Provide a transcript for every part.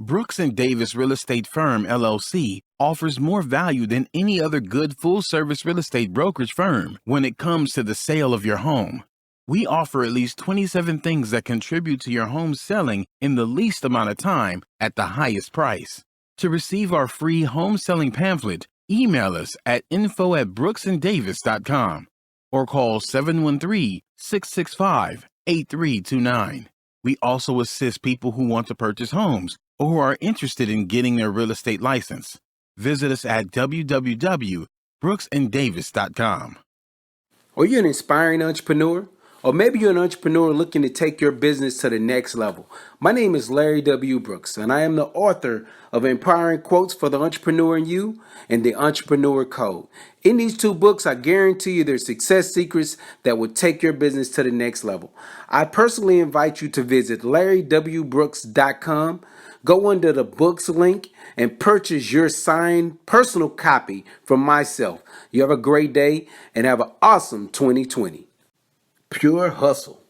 Brooks and Davis Real Estate Firm, LLC, offers more value than any other good full-service real estate brokerage firm when it comes to the sale of your home. We offer at least 27 things that contribute to your home selling in the least amount of time at the highest price. To receive our free home selling pamphlet, email us at info@brooksanddavis.com or call 713-665-8329. We also assist people who want to purchase homes or who are interested in getting their real estate license. Visit us at www.brooksanddavis.com. Are you an inspiring entrepreneur? Or maybe you're an entrepreneur looking to take your business to the next level. My name is Larry W. Brooks, and I am the author of Empowering Quotes for the Entrepreneur in You and The Entrepreneur Code. In these two books, I guarantee you there's success secrets that will take your business to the next level. I personally invite you to visit LarryWBrooks.com. Go under the books link and purchase your signed personal copy from myself. You have a great day and have an awesome 2020. Pure Hustle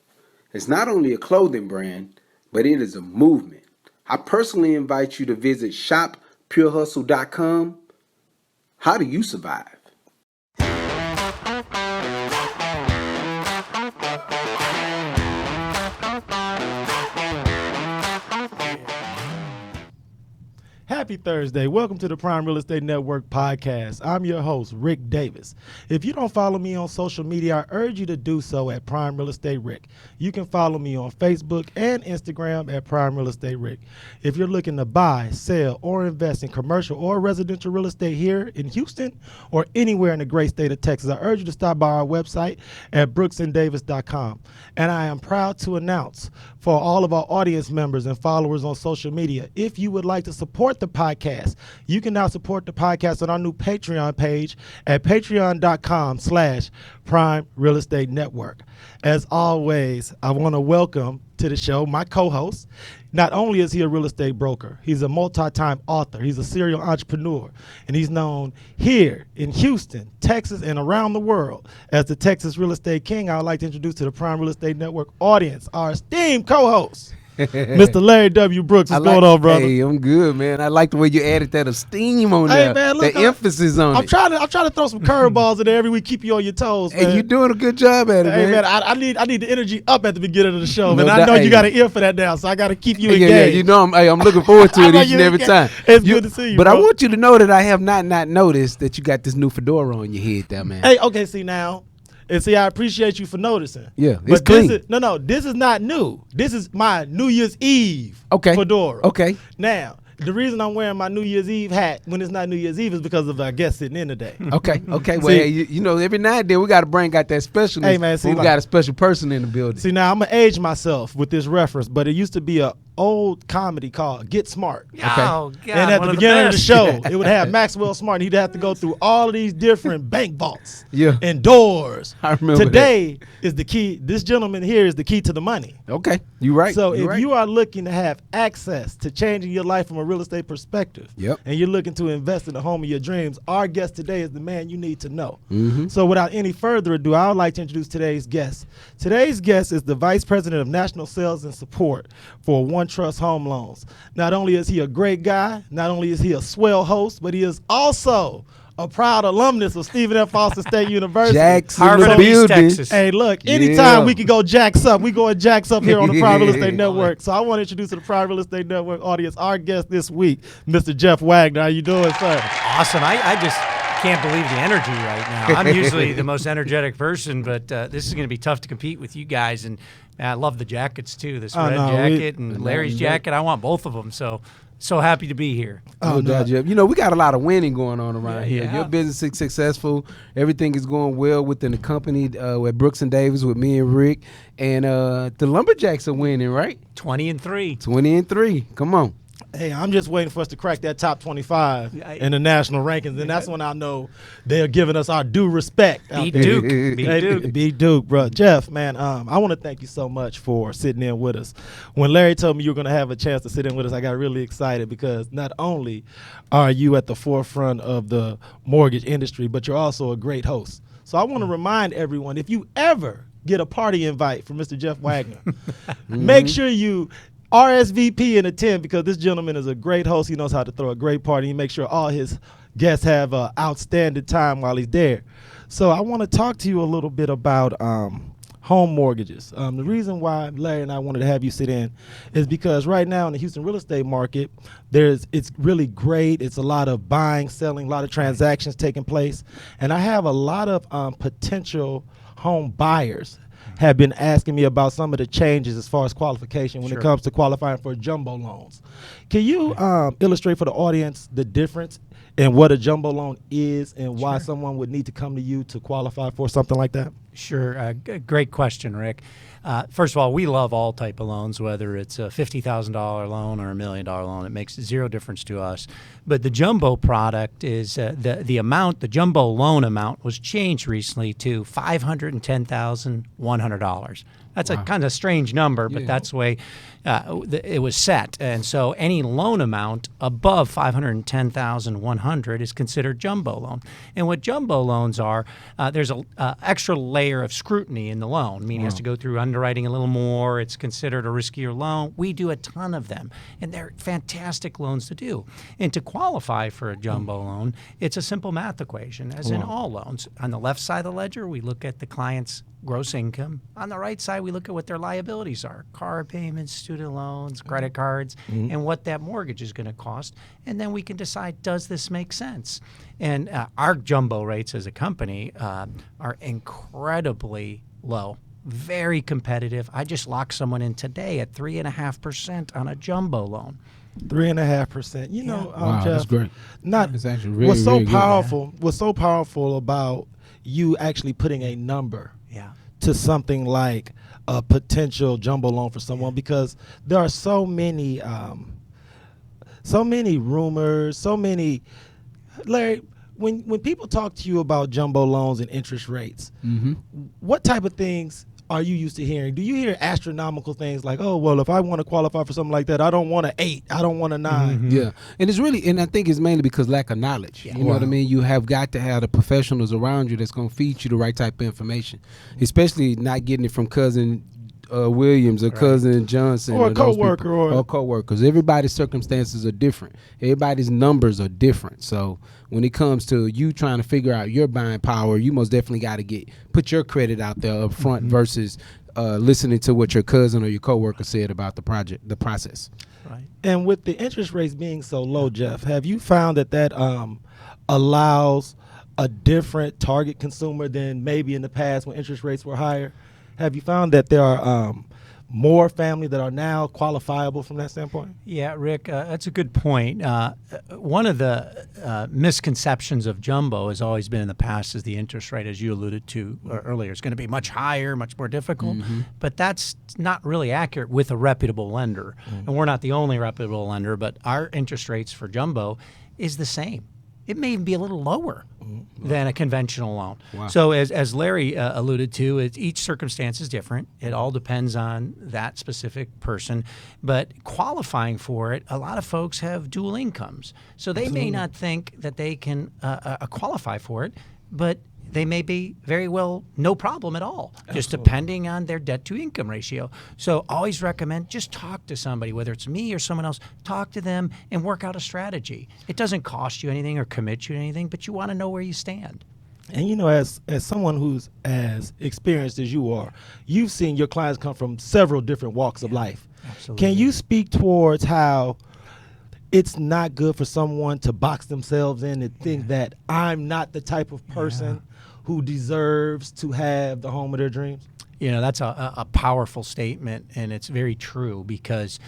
is not only a clothing brand, but it is a movement. I personally invite you to visit shoppurehustle.com. How do you survive? Happy Thursday. Welcome to the Prime Real Estate Network podcast. I'm your host, Ric Davis. If you don't follow me on social media, I urge you to do so at Prime Real Estate Ric. You can follow me on Facebook and Instagram at Prime Real Estate Ric. If you're looking to buy, sell, or invest in commercial or residential real estate here in Houston or anywhere in the great state of Texas, I urge you to stop by our website at brooksanddavis.com. And I am proud to announce for all of our audience members and followers on social media, if you would like to support the podcast, you can now support the podcast on our new Patreon page at patreon.com/Prime Real Estate Network. As always, I want to welcome to the show my co-host. Not only is he a real estate broker, he's a multi-time author, he's a serial entrepreneur, and he's known here in Houston, Texas, and around the world as the Texas Real Estate King. I would like to introduce to the Prime Real Estate Network audience our esteemed co-host, Mr. Larry W. Brooks. What's going on, brother? Hey, I'm good, man. I like the way you added that esteem on Hey, there. man, look, the emphasis on I'm it. trying to throw some curveballs in there every week, keep you on your toes, man. Hey, you're doing a good job at it, Hey, man, man. I need the energy up at the beginning of the show, No man. I doubt. know you Hey. got an ear for that now, so I got to keep you Yeah, engaged. you know, I'm looking forward to I it know each you and every engaged. time. It's good to see you, But I bro. want you to know that I have not noticed that you got this new fedora on your head there, man. Hey, okay, see now. And see, I appreciate you for noticing. Yeah, it's but clean. This is not new. This is my New Year's Eve fedora. Okay. Now, the reason I'm wearing my New Year's Eve hat when it's not New Year's Eve is because of our guest sitting in today. Okay. Well, See- hey, you know, every now and then we got to bring out that specialness. Hey, man, see, when we like- got a special person in the building. See, now I'm going to age myself with this reference, but it used to be a old comedy called Get Smart. Oh, God, And at one the of beginning of the best. show, it would have Maxwell Smart, and he'd have to go through all of these different bank vaults Yeah. and doors. I remember Today is the key. This gentleman here is the key to the money. Okay, you right. So you if right. you are looking to have access to changing your life from a real estate perspective, Yep. and you're looking to invest in the home of your dreams, our guest today is the man you need to know. Mm-hmm. So without any further ado, I would like to introduce today's guest. Today's guest is the Vice President of National Sales and Support for One Trust Home Loans. Not only is he a great guy, not only is he a swell host, but he is also a proud alumnus of Stephen F. Austin State University. Jackson Harvard the of East building. Texas. Hey, look, Yeah. anytime we can go jacks up, we going jacks up here on the Prime Real Estate Network. So I want to introduce to the Prime Real Estate Network audience our guest this week, Mr. Jeff Wagner. How you doing, sir? Awesome. I just can't believe the energy right now. I'm usually the most energetic person, but this is going to be tough to compete with you guys. And I love the jackets, too. This Oh, red no, jacket and Larry's jacket. I want both of them. So happy to be here. No doubt, Jeff. You know, we got a lot of winning going on around here. yeah. Your business is successful. Everything is going well within the company with Brooks and Davis, with me and Rick. And the Lumberjacks are winning, right? 20-3. 20-3. Come on. Hey, I'm just waiting for us to crack that top 25 in the national rankings, and that's when I know they're giving us our due respect. out Beat there. Duke. Beat Hey, Duke. Beat Duke, bro. Jeff, man, I want to thank you so much for sitting in with us. When Larry told me you were going to have a chance to sit in with us, I got really excited because not only are you at the forefront of the mortgage industry, but you're also a great host. So I want to remind everyone, if you ever get a party invite from Mr. Jeff Wagner, make sure you RSVP and attend, because this gentleman is a great host. He knows how to throw a great party. He makes sure all his guests have an outstanding time while he's there. So I want to talk to you a little bit about home mortgages. The reason why Larry and I wanted to have you sit in is because right now in the Houston real estate market, it's really great. It's a lot of buying, selling, a lot of transactions taking place. And I have a lot of potential home buyers have been asking me about some of the changes as far as qualification when it comes to qualifying for jumbo loans. Can you illustrate for the audience the difference in what a jumbo loan is and why someone would need to come to you to qualify for something like that? Sure. Great question, Rick. First of all, we love all type of loans, whether it's a $50,000 loan or $1 million loan. It makes zero difference to us. But the jumbo product is the jumbo loan amount was changed recently to $510,100. That's a kind of strange number, but that's the way it was set. And so any loan amount above $510,100 is considered jumbo loan. And what jumbo loans are, there's an extra layer of scrutiny in the loan, meaning it has to go through underwriting a little more. It's considered a riskier loan. We do a ton of them, and they're fantastic loans to do. And to qualify for a jumbo loan, it's a simple math equation, as in all loans. On the left side of the ledger, we look at the client's gross income. On the right side, we look at what their liabilities are: car payments, student loans, credit cards, and what that mortgage is going to cost. And then we can decide, does this make sense? And our jumbo rates as a company are incredibly low, very competitive. I just locked someone in today at 3.5% on a jumbo loan. 3.5%. You know, Wow, Jeff, that's great. That's actually really, what's so really good. powerful. What's so powerful about you actually putting a number to something like a potential jumbo loan for someone, because there are so many rumors, Larry, when people talk to you about jumbo loans and interest rates, what type of things are you used to hearing? Do you hear astronomical things like, oh, well, if I want to qualify for something like that, I don't want an 8, I don't want a 9? Yeah, and it's really, and I think it's mainly because lack of knowledge. You know what I mean? You have got to have the professionals around you that's going to feed you the right type of information, especially not getting it from cousin Williams or cousin Johnson or a coworker or coworkers. Everybody's circumstances are different. Everybody's numbers are different. So when it comes to you trying to figure out your buying power, you most definitely got to put your credit out there up front versus listening to what your cousin or your coworker said about the process. Right. And with the interest rates being so low, Jeff, have you found that allows a different target consumer than maybe in the past when interest rates were higher? Have you found that there are more family that are now qualifiable from that standpoint? Yeah, Rick, that's a good point. One of the misconceptions of jumbo has always been in the past is the interest rate, as you alluded to earlier, is going to be much higher, much more difficult. But that's not really accurate with a reputable lender. And we're not the only reputable lender, but our interest rates for jumbo is the same. It may even be a little lower than a conventional loan. Wow. So as Larry alluded to, each circumstance is different. It all depends on that specific person. But qualifying for it, a lot of folks have dual incomes. So they may not think that they can qualify for it, but they may be very well no problem at all, just depending on their debt-to-income ratio. So always recommend just talk to somebody, whether it's me or someone else. Talk to them and work out a strategy. It doesn't cost you anything or commit you to anything, but you want to know where you stand. And you know, as someone who's as experienced as you are, you've seen your clients come from several different walks of life. Absolutely. Can you speak towards how it's not good for someone to box themselves in and think that I'm not the type of person who deserves to have the home of their dreams? You know, that's a powerful statement, and it's very true because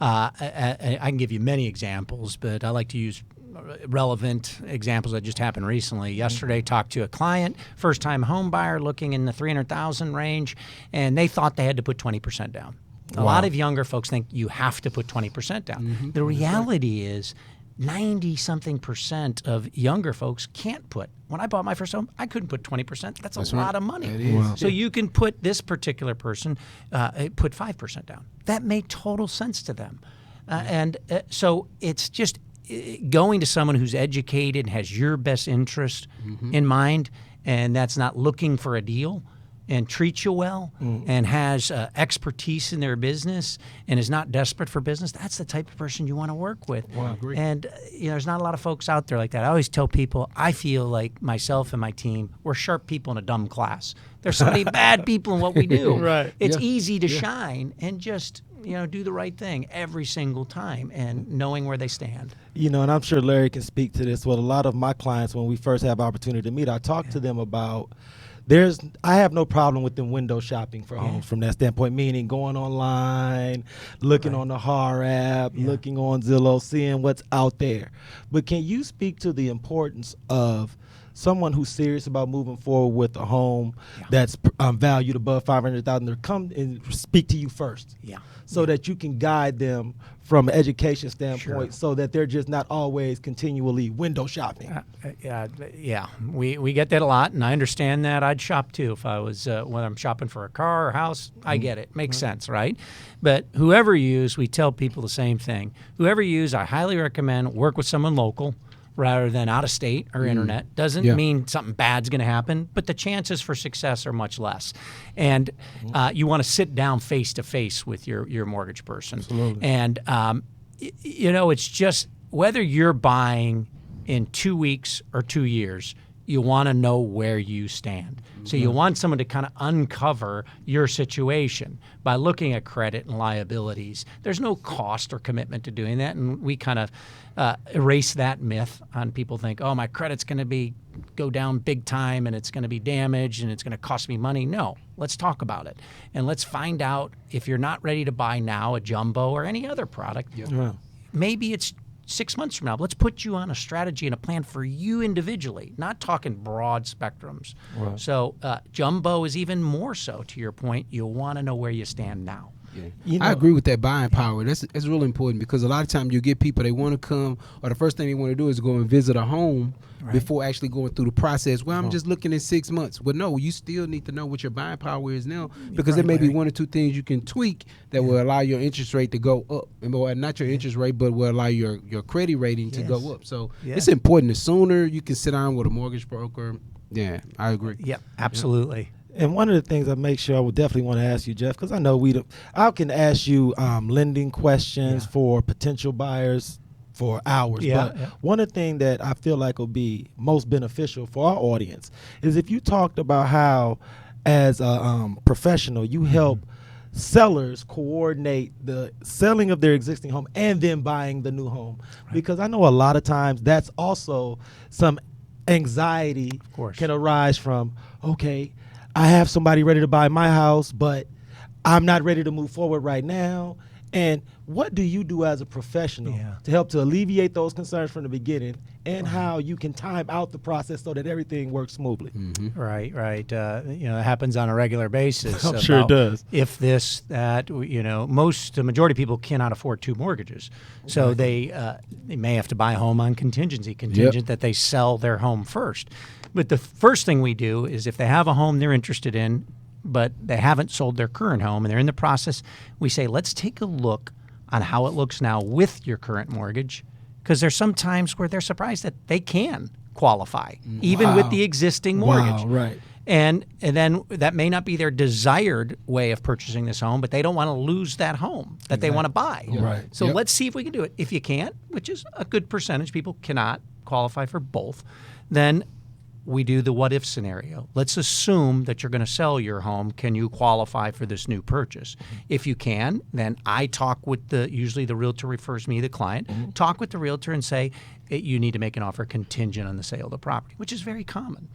I can give you many examples, but I like to use relevant examples that just happened recently. Yesterday, talked to a client, first-time home buyer looking in the $300,000 range, and they thought they had to put 20% down. A lot of younger folks think you have to put 20% down. The reality is 90-something% of younger folks can't put. When I bought my first home, I couldn't put 20%. That's a lot of money. So you can put this particular person, put 5% down. That made total sense to them. So it's just going to someone who's educated, has your best interest in mind, and that's not looking for a deal, and treats you well and has expertise in their business and is not desperate for business, that's the type of person you want to work with. Well, I agree. And there's not a lot of folks out there like that. I always tell people, I feel like myself and my team, we're sharp people in a dumb class. There's so many bad people in what we do. Right. It's easy to shine and just do the right thing every single time and knowing where they stand. And I'm sure Larry can speak to this. With a lot of my clients, when we first have opportunity to meet, I talk to them about I have no problem with them window shopping for homes from that standpoint, meaning going online, looking on the HAR app, looking on Zillow, seeing what's out there. But can you speak to the importance of someone who's serious about moving forward with a home that's valued above $500,000 to come and speak to you first, so that you can guide them from an education standpoint, so that they're just not always continually window shopping? We get that a lot, and I understand that. I'd shop too if I was when I'm shopping for a car or house. I get it, makes sense, right? But whoever you use, we tell people the same thing. Whoever you use, I highly recommend work with someone local rather than out of state or internet. Doesn't mean something bad's going to happen, but the chances for success are much less. And you want to sit down face to face with your mortgage person. Absolutely. And it's just whether you're buying in 2 weeks or 2 years, you want to know where you stand. So you want someone to kind of uncover your situation by looking at credit and liabilities. There's no cost or commitment to doing that, and we kind of erase that myth on people think, oh, my credit's going to go down big time and it's going to be damaged and it's going to cost me money. No, let's talk about it. And let's find out if you're not ready to buy now a jumbo or any other product, maybe it's 6 months from now. Let's put you on a strategy and a plan for you individually, not talking broad spectrums. Right. So jumbo is even more so, to your point. You'll want to know where you stand now. Yeah. I agree with that buying power. That's really important, because a lot of times you get people, they want to come, or the first thing they want to do is go and visit a home before actually going through the process. Well, I'm just looking at 6 months. Well, no, you still need to know what your buying power is now, because there may be one or two things you can tweak that will allow your interest rate to go up. And not your interest rate, but will allow your credit rating to go up. So it's important. The sooner you can sit down with a mortgage broker, I agree. Yeah, absolutely. And one of the things I make sure I would definitely want to ask you, Jeff, because I know I can ask you lending questions for potential buyers for hours. But one of the things that I feel like will be most beneficial for our audience is if you talked about how, as a professional, you help sellers coordinate the selling of their existing home and then buying the new home. Because I know a lot of times that's also some anxiety can arise from, okay, I have somebody ready to buy my house, but I'm not ready to move forward right now. And what do you do as a professional to help to alleviate those concerns from the beginning, and how you can time out the process so that everything works smoothly? Right. It happens on a regular basis. I'm sure it does. If this, that, the majority of people cannot afford two mortgages. So they may have to buy a home on contingent that they sell their home first. But the first thing we do is, if they have a home they're interested in, but they haven't sold their current home and they're in the process, we say, let's take a look on how it looks now with your current mortgage, because there's some times where they're surprised that they can qualify, even with the existing mortgage. Wow, right. And then that may not be their desired way of purchasing this home, but they don't want to lose that home that they want to buy. Right. So let's see if we can do it. If you can't, which is a good percentage, people cannot qualify for both, then we do the what if scenario. Let's assume that you're going to sell your home. Can you qualify for this new purchase? If you can, then I talk with usually the realtor refers me the client, talk with the realtor and say, you need to make an offer contingent on the sale of the property, which is very common.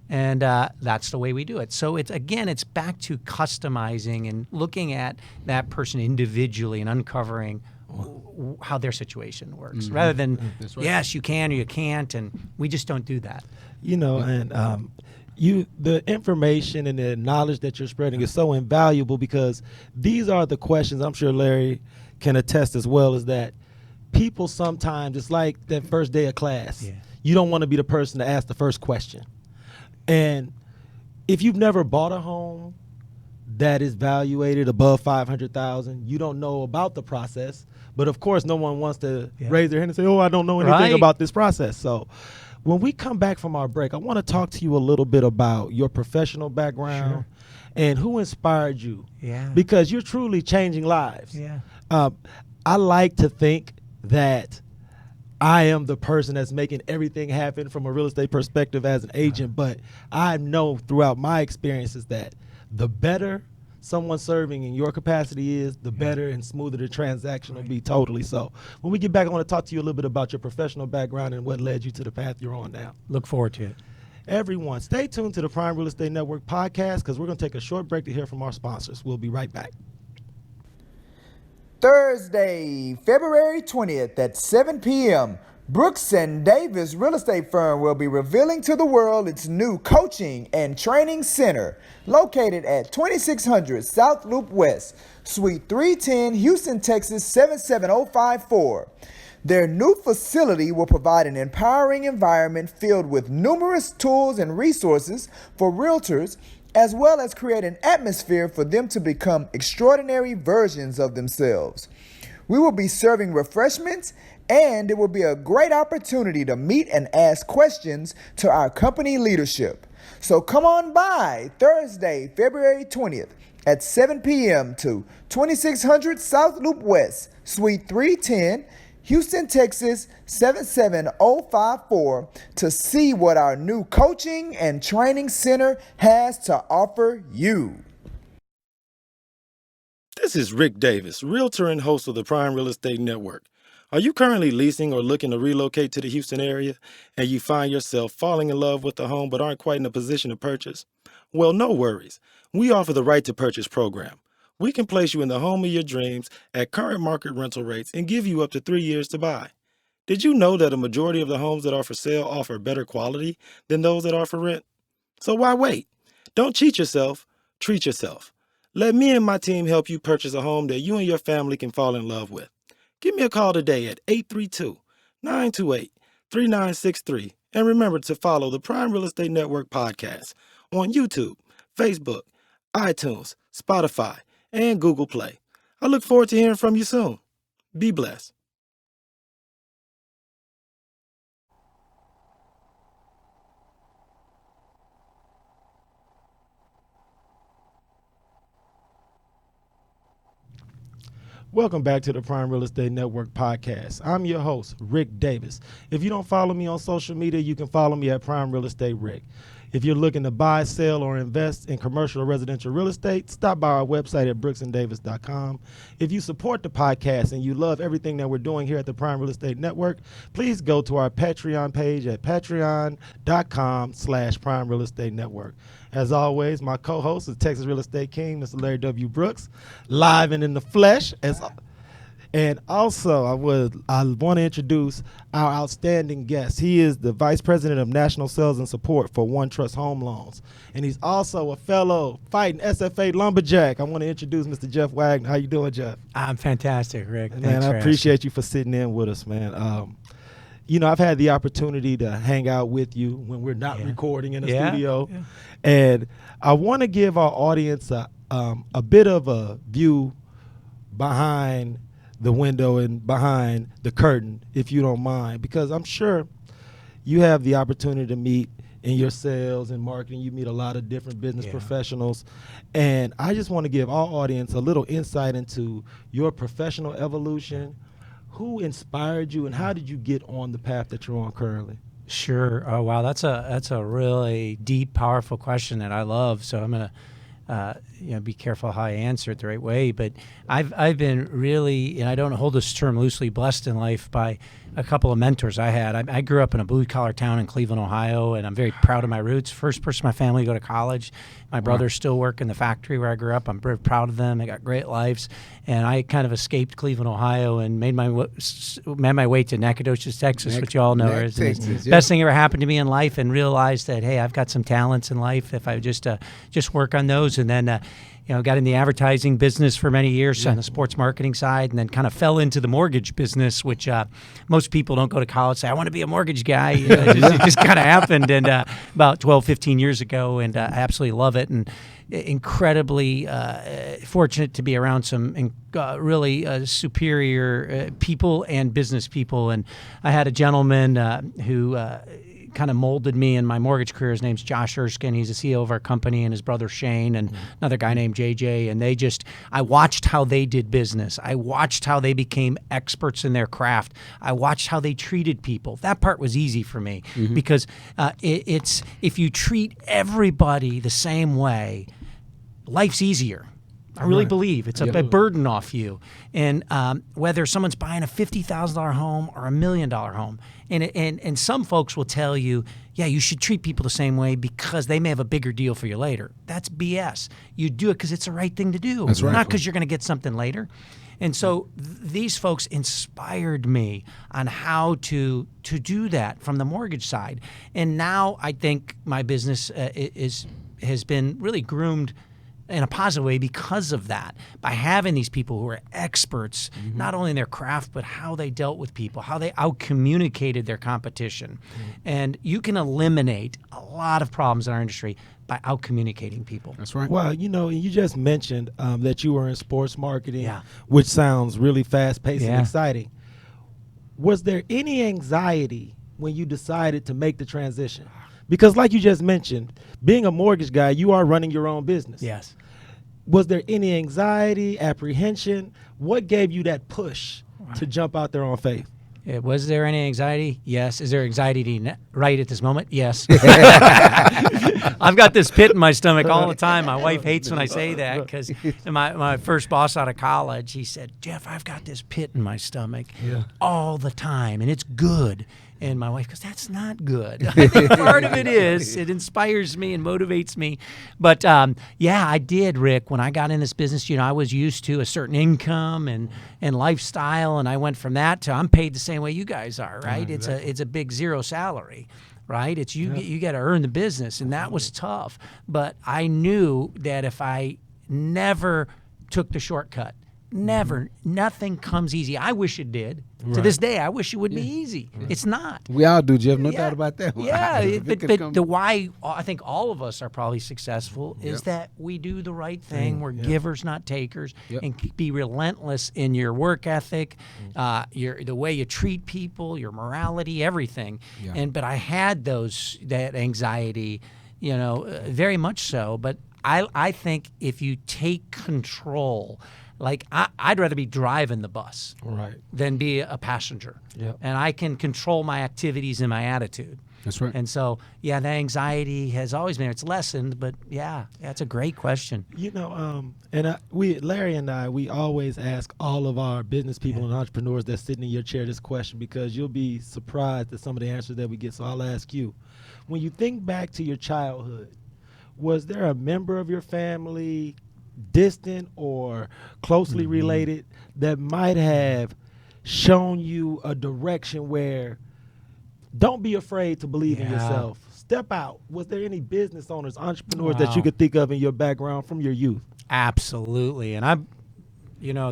And that's the way we do it. So it's back to customizing and looking at that person individually and uncovering how their situation works, rather than yes, you can or you can't, and we just don't do that. And the information and the knowledge that you're spreading is so invaluable, because these are the questions, I'm sure Larry can attest as well, is that people sometimes, it's like that first day of class. You don't want to be the person to ask the first question. And if you've never bought a home that is valuated above $500,000, you don't know about the process. But of course, no one wants to raise their hand and say, "Oh, I don't know anything about this process." So, When we come back from our break, I want to talk to you a little bit about your professional background and who inspired you. Yeah. Because you're truly changing lives. Yeah. I like to think that I am the person that's making everything happen from a real estate perspective as an agent, but I know throughout my experiences that the better someone serving in your capacity is, the better and smoother the transaction will be totally. So when we get back, I want to talk to you a little bit about your professional background and what led you to the path you're on now. Look forward to it. Everyone, stay tuned to the Prime Real Estate Network podcast because we're going to take a short break to hear from our sponsors. We'll be right back. Thursday, February 20th at 7 p.m., Brooks and Davis Real Estate Firm will be revealing to the world its new coaching and training center located at 2600 South Loop West, Suite 310, Houston, Texas 77054. Their new facility will provide an empowering environment filled with numerous tools and resources for realtors, as well as create an atmosphere for them to become extraordinary versions of themselves. We will be serving refreshments, and it will be a great opportunity to meet and ask questions to our company leadership. So come on by Thursday, February 20th at 7 p.m. to 2600 South Loop West, Suite 310, Houston, Texas 77054 to see what our new coaching and training center has to offer you. This is Rick Davis, realtor and host of the Prime Real Estate Network. Are you currently leasing or looking to relocate to the Houston area and you find yourself falling in love with the home but aren't quite in a position to purchase? Well, no worries. We offer the Right to Purchase program. We can place you in the home of your dreams at current market rental rates and give you up to 3 years to buy. Did you know that a majority of the homes that are for sale offer better quality than those that are for rent? So why wait? Don't cheat yourself, treat yourself. Let me and my team help you purchase a home that you and your family can fall in love with. Give me a call today at 832-928-3963. And remember to follow the Prime Real Estate Network podcast on YouTube, Facebook, iTunes, Spotify, and Google Play. I look forward to hearing from you soon. Be blessed. Welcome back to the Prime Real Estate Network podcast. I'm your host, Rick Davis. If you don't follow me on social media, you can follow me at Prime Real Estate Rick. If you're looking to buy, sell, or invest in commercial or residential real estate, stop by our website at brooksanddavis.com. If you support the podcast and you love everything that we're doing here at the Prime Real Estate Network, please go to our Patreon page at patreon.com/Prime Real Estate Network. As always, my co-host is Texas Real Estate King, Mr. Larry W. Brooks, live and in the flesh. And also, I want to introduce our outstanding guest. He is the Vice President of National Sales and Support for One Trust Home Loans. And he's also a fellow fighting SFA lumberjack. I want to introduce Mr. Jeff Wagner. How you doing, Jeff? I'm fantastic, Rick. Man, I appreciate you for sitting in with us, man. You know, I've had the opportunity to hang out with you when we're not recording in the studio. Yeah. And I want to give our audience a bit of a view behind the window and behind the curtain, if you don't mind, because I'm sure you have the opportunity to meet in your sales and marketing. You meet a lot of different business professionals. And I just want to give our audience a little insight into your professional evolution. Who inspired you and how did you get on the path that you're on currently? Sure. Oh, wow. That's a really deep, powerful question that I love. So I'm going to be careful how I answer it the right way. But I've been really, and I don't hold this term loosely, blessed in life by a couple of mentors I had. I grew up in a blue-collar town in Cleveland, Ohio, and I'm very proud of my roots. First person in my family to go to college. My brothers still work in the factory where I grew up. I'm very proud of them. They got great lives. And I kind of escaped Cleveland, Ohio, and made my way to Nacogdoches, Texas, which you all know is the best thing ever happened to me in life, and realized that, hey, I've got some talents in life if I just work on those. And then got in the advertising business for many years on the sports marketing side, and then kind of fell into the mortgage business, which most people don't go to college say, I want to be a mortgage guy. It just kind of happened, and about 12, 15 years ago, and I absolutely love it, and incredibly fortunate to be around some really superior people and business people. And I had a gentleman who kind of molded me in my mortgage career. His name's Josh Erskine. He's the CEO of our company, and his brother Shane, and another guy named JJ. And I watched how they did business. I watched how they became experts in their craft. I watched how they treated people. That part was easy for me because it's if you treat everybody the same way, life's easier. I really believe it's a burden off you. And whether someone's buying a $50,000 home or $1 million home, and some folks will tell you, yeah, you should treat people the same way because they may have a bigger deal for you later. That's BS. You do it because it's the right thing to do, not because you're going to get something later. And so these folks inspired me on how to do that from the mortgage side. And now I think my business has been really groomed in a positive way because of that, by having these people who are experts, not only in their craft, but how they dealt with people, how they out-communicated their competition. And you can eliminate a lot of problems in our industry by out-communicating people. That's right. Well, you just mentioned that you were in sports marketing, Yeah. which sounds really fast-paced and Yeah. exciting. Was there any anxiety when you decided to make the transition? Because like you just mentioned, being a mortgage guy, you are running your own business. Yes. Was there any anxiety, apprehension? What gave you that push to jump out there on faith? Was there any anxiety? Yes. Is there anxiety right at this moment? Yes. I've got this pit in my stomach all the time. My wife hates when I say that because my first boss out of college, he said, Jeff, I've got this pit in my stomach all the time, and it's good. And my wife goes, that's not good. I think part of it is. It inspires me and motivates me. But, yeah, I did, Rick. When I got in this business, I was used to a certain income and lifestyle, and I went from that to I'm paid the same way you guys are, right? It's a big zero salary, right? It's you got to earn the business, and that was tough. But I knew that if I never took the shortcut, nothing comes easy. I wish it did. To this day, I wish it would be easy. It's not. We all do, Jeff. No doubt about that. Yeah, but the why I think all of us are probably successful is that we do the right thing. We're givers, not takers, and be relentless in your work ethic, the way you treat people, your morality, everything. But I had that anxiety, very much so. But I think if you take control. Like, I'd rather be driving the bus than be a passenger. And I can control my activities and my attitude. That's right. And so, the anxiety has always been there. It's lessened, but that's a great question. Larry and I, we always ask all of our business people and entrepreneurs that's sitting in your chair this question because you'll be surprised at some of the answers that we get. So I'll ask you, when you think back to your childhood, was there a member of your family, distant or closely related, that might have shown you a direction where don't be afraid to believe in yourself? Step out. Was there any business owners, entrepreneurs that you could think of in your background from your youth? Absolutely. And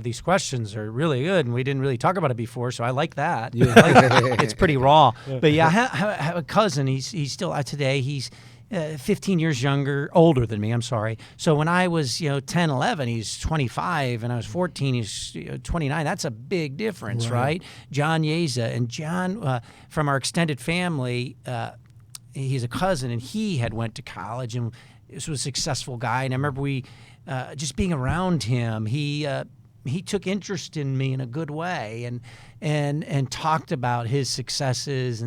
these questions are really good, and we didn't really talk about it before, so I like that. It's pretty raw. But I have a cousin. He's still today. He's 15 years older than me, I'm sorry. So when I was, 10, 11, he's 25, and I was 14, he's 29. That's a big difference, right? John Yeza. And John, from our extended family, he's a cousin, and he had went to college, and this was a successful guy. And I remember just being around him, he took interest in me in a good way and talked about his successes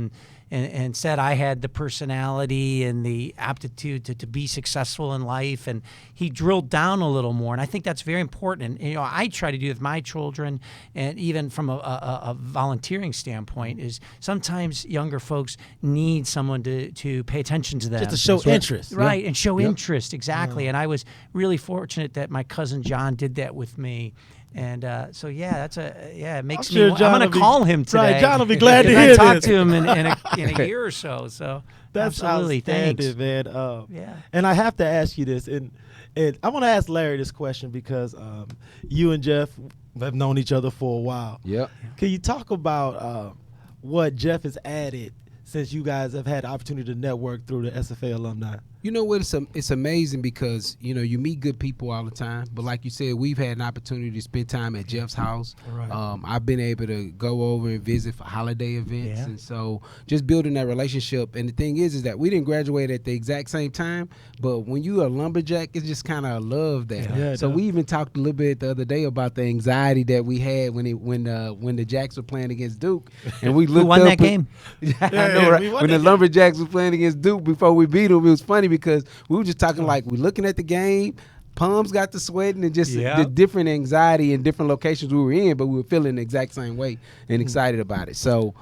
and said I had the personality and the aptitude to be successful in life. And he drilled down a little more. And I think that's very important. And, I try to do with my children, and even from a volunteering standpoint, is sometimes younger folks need someone to pay attention to them. Just to show interest. Right, and show interest, exactly. And I was really fortunate that my cousin John did that with me. And it makes me. I'm going to call him today. Right, John will be glad to hear this. Talk to him in a year or so. So that's absolutely, thanks, man. And I have to ask you this, and I want to ask Larry this question because you and Jeff have known each other for a while. Yep. Can you talk about what Jeff has added since you guys have had the opportunity to network through the SFA alumni? You know what? It's amazing because, you meet good people all the time. But like you said, we've had an opportunity to spend time at Jeff's house. Right. I've been able to go over and visit for holiday events. Yeah. And so just building that relationship. And the thing is that we didn't graduate at the exact same time. But when you're a lumberjack, it's just kind of love that. Yeah, So we even talked a little bit the other day about the anxiety that we had when the Jacks were playing against Duke. And we looked Who won up that game? I know, right? we won When that the game. Lumberjacks was playing against Duke before we beat them, it was funny because we were just talking like we're looking at the game, palms got to sweating, and just the different anxiety in different locations we were in, but we were feeling the exact same way and excited about it. So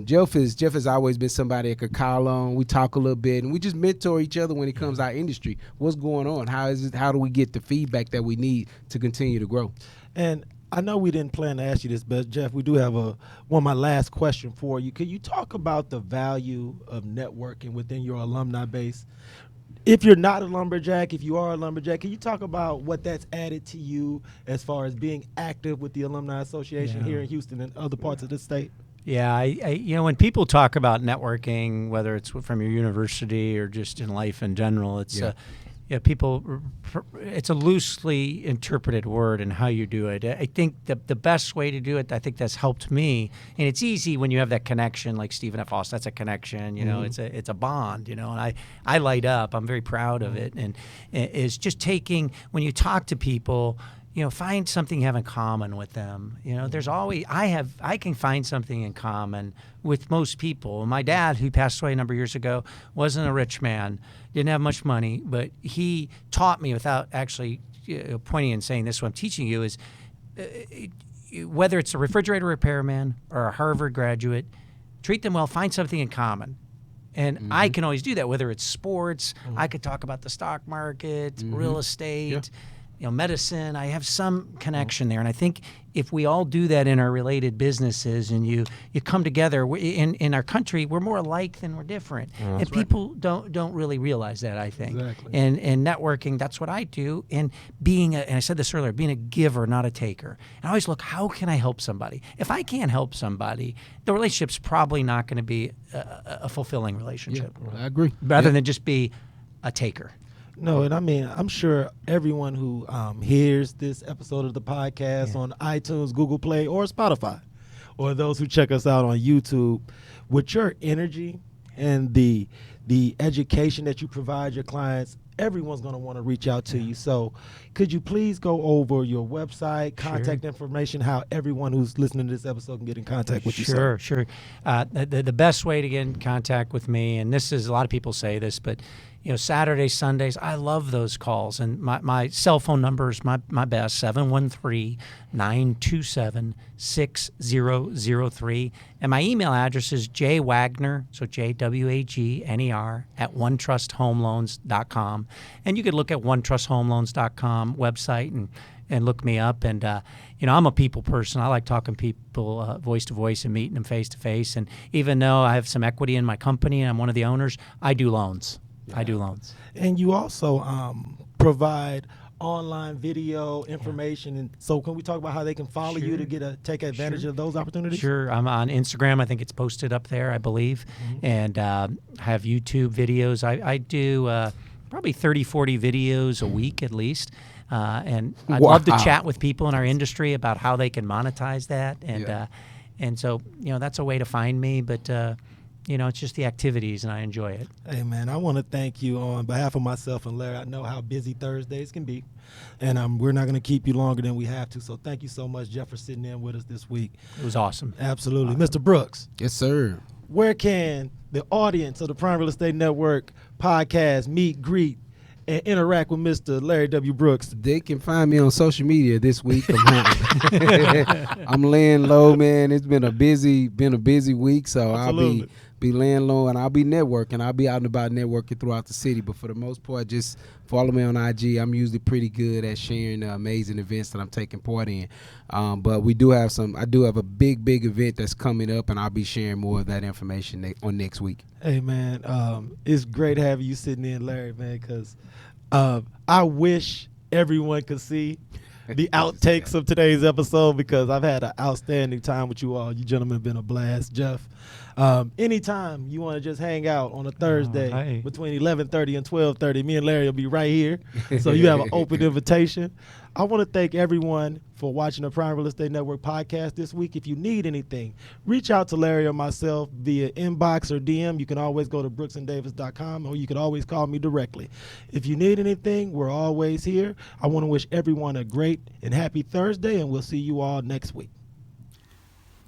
Jeff has always been somebody I could call on. We talk a little bit, and we just mentor each other when it comes to our industry. What's going on? How is it? How do we get the feedback that we need to continue to grow? And I know we didn't plan to ask you this, but Jeff, we do have my last question for you. Could you talk about the value of networking within your alumni base? If you're not a lumberjack, if you are a lumberjack, can you talk about what that's added to you as far as being active with the Alumni Association here in Houston and other parts of the state? Yeah, I when people talk about networking, whether it's from your university or just in life in general, it's it's a loosely interpreted word in how you do it. I think the best way to do it, I think that's helped me, and it's easy when you have that connection, like Stephen F. Austin. That's a connection, it's a bond, and I light up. I'm very proud of it, and it's just taking when you talk to people. Find something you have in common with them. There's always I can find something in common with most people. My dad, who passed away a number of years ago, wasn't a rich man, didn't have much money, but he taught me without actually pointing and saying, "This is what I'm teaching you," is whether it's a refrigerator repairman or a Harvard graduate, treat them well, find something in common. And I can always do that, whether it's sports, I could talk about the stock market, real estate, medicine. I have some connection there. And I think if we all do that in our related businesses and you come together, in our country, we're more alike than we're different. And people don't really realize that, I think. Exactly. And networking, that's what I do. And and I said this earlier, being a giver, not a taker. And I always look, how can I help somebody? If I can't help somebody, the relationship's probably not going to be a fulfilling relationship. I agree. Rather than just be a taker. No, and I mean, I'm sure everyone who hears this episode of the podcast on iTunes, Google Play, or Spotify, or those who check us out on YouTube, with your energy and the education that you provide your clients, everyone's going to want to reach out to you. So could you please go over your website, contact information, how everyone who's listening to this episode can get in contact with you? Sure. The best way to get in contact with me, and this is, a lot of people say this, but Saturdays, Sundays, I love those calls. And my cell phone number is my best, 713-927-6003. And my email address is jwagner, so JWAGNER, at onetrusthomeloans.com. And you could look at onetrusthomeloans.com website and look me up. And, I'm a people person. I like talking people voice to voice and meeting them face to face. And even though I have some equity in my company and I'm one of the owners, I do loans. I do loans. And you also provide online video information. And so can we talk about how they can follow you to take advantage of those opportunities? Sure. I'm on Instagram. I think it's posted up there, I believe. And have YouTube videos. I do probably 30, 40 videos a week at least. And I'd love to chat with people in our industry about how they can monetize that. And so, that's a way to find me. But it's just the activities, and I enjoy it. Hey, man, I want to thank you on behalf of myself and Larry. I know how busy Thursdays can be, and we're not going to keep you longer than we have to. So thank you so much, Jeff, for sitting in with us this week. It was awesome. Absolutely. Mr. Brooks. Yes, sir. Where can the audience of the Prime Real Estate Network podcast meet, greet, and interact with Mr. Larry W. Brooks? They can find me on social media this week. I'm laying low, man. It's been a busy week, so Absolutely. I'll be laying low, and I'll be networking. I'll be out and about networking throughout the city. But for the most part, just follow me on IG. I'm usually pretty good at sharing the amazing events that I'm taking part in. But I do have a big event that's coming up, and I'll be sharing more of that information on next week. Hey, man, it's great having you sitting in, Larry, man, because I wish everyone could see the outtakes of today's episode because I've had an outstanding time with you all. You gentlemen have been a blast. Jeff, anytime you want to just hang out on a Thursday hey. between 11:30 and 12:30, me and Larry will be right here. So you have an open invitation. I want to thank everyone for watching the Prime Real Estate Network podcast this week. If you need anything, reach out to Larry or myself via inbox or DM. You can always go to brooksanddavis.com, or you can always call me directly. If you need anything, we're always here. I want to wish everyone a great and happy Thursday, and we'll see you all next week.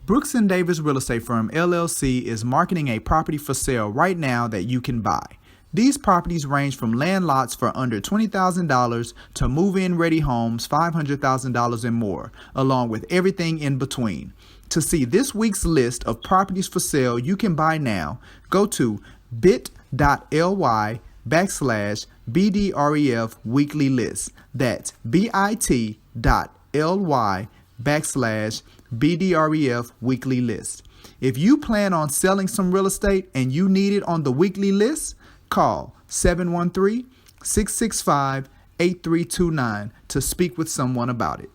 Brooks and Davis Real Estate Firm, LLC is marketing a property for sale right now that you can buy. These properties range from land lots for under $20,000 to move-in ready homes $500,000 and more, along with everything in between. To see this week's list of properties for sale you can buy now, go to bit.ly/BDREF weekly list. That's bit.ly/BDREF weekly list. If you plan on selling some real estate and you need it on the weekly list, call 713-665-8329 to speak with someone about it.